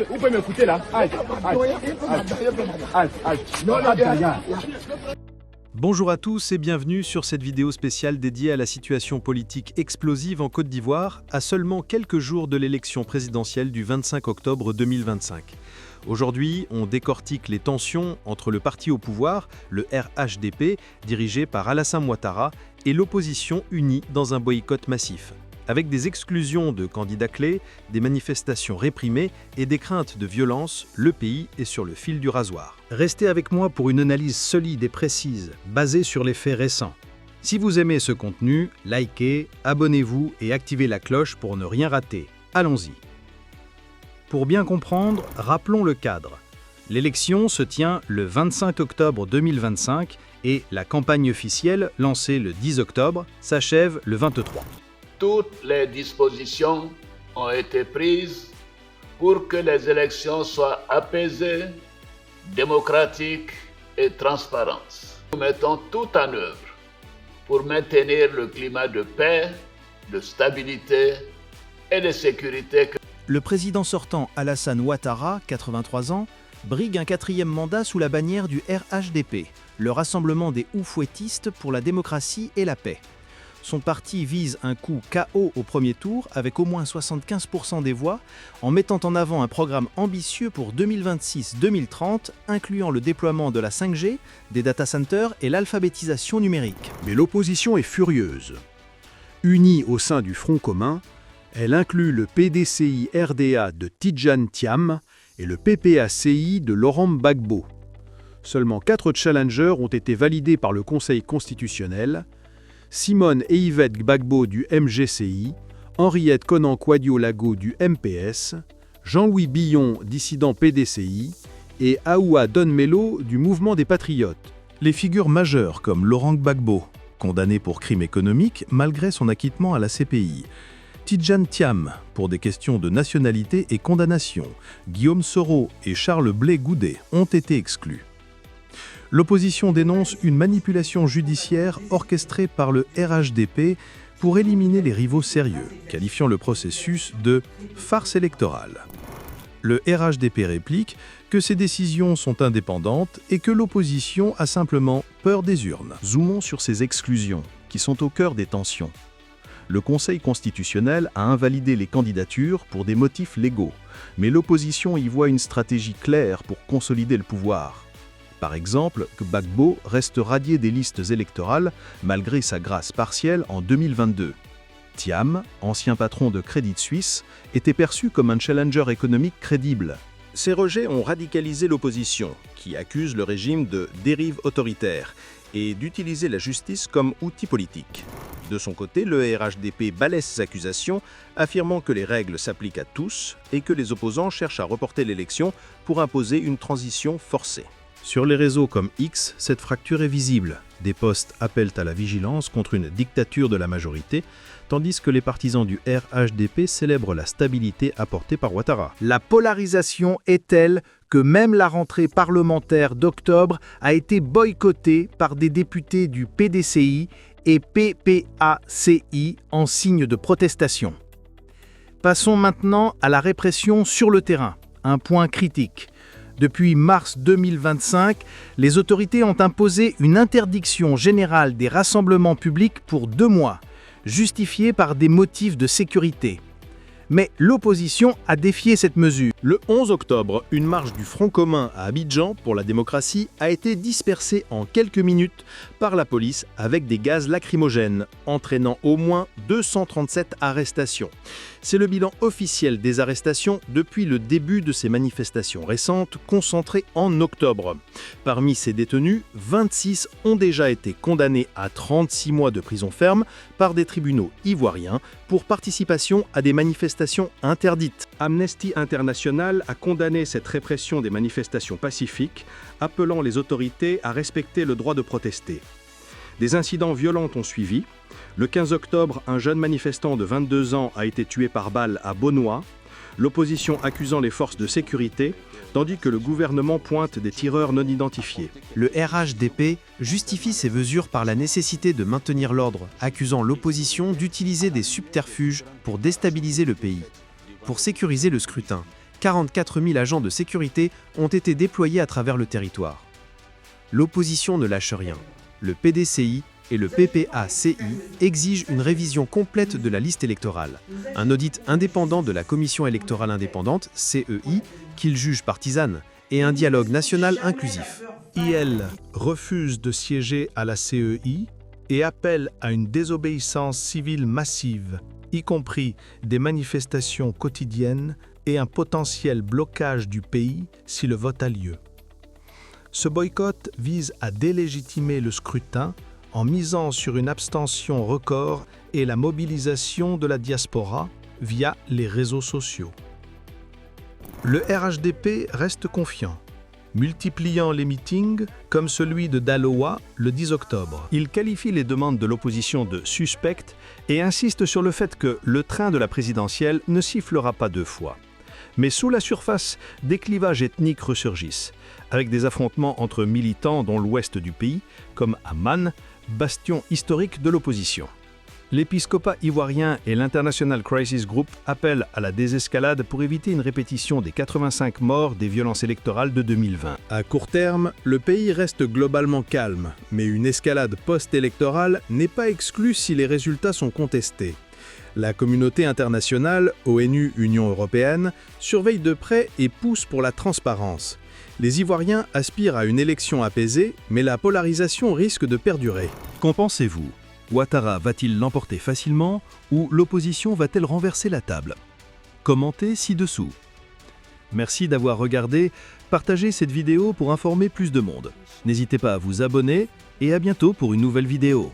Vous pouvez m'écouter là. Bonjour à tous et bienvenue sur cette vidéo spéciale dédiée à la situation politique explosive en Côte d'Ivoire, à seulement quelques jours de l'élection présidentielle du 25 octobre 2025. Aujourd'hui, on décortique les tensions entre le parti au pouvoir, le RHDP, dirigé par Alassane Ouattara, et l'opposition unie dans un boycott massif. Avec des exclusions de candidats clés, des manifestations réprimées et des craintes de violence, le pays est sur le fil du rasoir. Restez avec moi pour une analyse solide et précise, basée sur les faits récents. Si vous aimez ce contenu, likez, abonnez-vous et activez la cloche pour ne rien rater. Allons-y. Pour bien comprendre, rappelons le cadre. L'élection se tient le 25 octobre 2025 et la campagne officielle, lancée le 10 octobre, s'achève le 23. Toutes les dispositions ont été prises pour que les élections soient apaisées, démocratiques et transparentes. Nous mettons tout en œuvre pour maintenir le climat de paix, de stabilité et de sécurité. Le président sortant Alassane Ouattara, 83 ans, brigue un 4e mandat sous la bannière du RHDP, le Rassemblement des Oufouettistes pour la démocratie et la paix. Son parti vise un coup KO au premier tour avec au moins 75% des voix en mettant en avant un programme ambitieux pour 2026-2030 incluant le déploiement de la 5G, des data centers et l'alphabétisation numérique. Mais l'opposition est furieuse. Unie au sein du Front commun, elle inclut le PDCI-RDA de Tidjane Thiam et le PPACI de Laurent Gbagbo. Seulement 4 challengers ont été validés par le Conseil constitutionnel: Simone et Yvette Gbagbo du MGCI, Henriette Konan-Kouadio-Lago du MPS, Jean-Louis Billon, dissident PDCI, et Aoua Don-Melo du Mouvement des Patriotes. Les figures majeures comme Laurent Gbagbo, condamné pour crimes économiques malgré son acquittement à la CPI, Tidjane Thiam, pour des questions de nationalité et condamnation, Guillaume Soro et Charles Blé-Goudet ont été exclus. L'opposition dénonce une manipulation judiciaire orchestrée par le RHDP pour éliminer les rivaux sérieux, qualifiant le processus de « farce électorale ». Le RHDP réplique que ces décisions sont indépendantes et que l'opposition a simplement peur des urnes. Zoomons sur ces exclusions, qui sont au cœur des tensions. Le Conseil constitutionnel a invalidé les candidatures pour des motifs légaux, mais l'opposition y voit une stratégie claire pour consolider le pouvoir. Par exemple, Gbagbo reste radié des listes électorales malgré sa grâce partielle en 2022. Thiam, ancien patron de Credit Suisse, était perçu comme un challenger économique crédible. Ces rejets ont radicalisé l'opposition, qui accuse le régime de dérive autoritaire et d'utiliser la justice comme outil politique. De son côté, le RHDP balaie ces accusations, affirmant que les règles s'appliquent à tous et que les opposants cherchent à reporter l'élection pour imposer une transition forcée. Sur les réseaux comme X, cette fracture est visible. Des posts appellent à la vigilance contre une dictature de la majorité, tandis que les partisans du RHDP célèbrent la stabilité apportée par Ouattara. La polarisation est telle que même la rentrée parlementaire d'octobre a été boycottée par des députés du PDCI et PPACI en signe de protestation. Passons maintenant à la répression sur le terrain, un point critique. Depuis mars 2025, les autorités ont imposé une interdiction générale des rassemblements publics pour 2 mois, justifiée par des motifs de sécurité. Mais l'opposition a défié cette mesure. Le 11 octobre, une marche du Front commun à Abidjan pour la démocratie a été dispersée en quelques minutes par la police avec des gaz lacrymogènes, entraînant au moins 237 arrestations. C'est le bilan officiel des arrestations depuis le début de ces manifestations récentes concentrées en octobre. Parmi ces détenus, 26 ont déjà été condamnés à 36 mois de prison ferme par des tribunaux ivoiriens pour participation à des manifestations interdites. Amnesty International a condamné cette répression des manifestations pacifiques, appelant les autorités à respecter le droit de protester. Des incidents violents ont suivi. Le 15 octobre, un jeune manifestant de 22 ans a été tué par balle à Beaunois. l'opposition accusant les forces de sécurité, tandis que le gouvernement pointe des tireurs non identifiés. Le RHDP justifie ces mesures par la nécessité de maintenir l'ordre, accusant l'opposition d'utiliser des subterfuges pour déstabiliser le pays. Pour sécuriser le scrutin, 44 000 agents de sécurité ont été déployés à travers le territoire. L'opposition ne lâche rien. Le PDCI et le PPACI exigent une révision complète de la liste électorale, un audit indépendant de la Commission électorale indépendante, CEI, qu'ils jugent partisane, et un dialogue national inclusif. IL refuse de siéger à la CEI et appelle à une désobéissance civile massive, y compris des manifestations quotidiennes et un potentiel blocage du pays si le vote a lieu. Ce boycott vise à délégitimer le scrutin en misant sur une abstention record et la mobilisation de la diaspora via les réseaux sociaux. Le RHDP reste confiant, multipliant les meetings comme celui de Daloa le 10 octobre. Il qualifie les demandes de l'opposition de suspectes et insiste sur le fait que le train de la présidentielle ne sifflera pas 2 fois. Mais sous la surface, des clivages ethniques ressurgissent, avec des affrontements entre militants dans l'ouest du pays, comme Amman, bastion historique de l'opposition. L'épiscopat ivoirien et l'International Crisis Group appellent à la désescalade pour éviter une répétition des 85 morts des violences électorales de 2020. À court terme, le pays reste globalement calme, mais une escalade post-électorale n'est pas exclue si les résultats sont contestés. La communauté internationale, ONU, Union européenne, surveille de près et pousse pour la transparence. Les Ivoiriens aspirent à une élection apaisée, mais la polarisation risque de perdurer. Qu'en pensez-vous ? Ouattara va-t-il l'emporter facilement ou l'opposition va-t-elle renverser la table ? Commentez ci-dessous. Merci d'avoir regardé, partagez cette vidéo pour informer plus de monde. N'hésitez pas à vous abonner et à bientôt pour une nouvelle vidéo.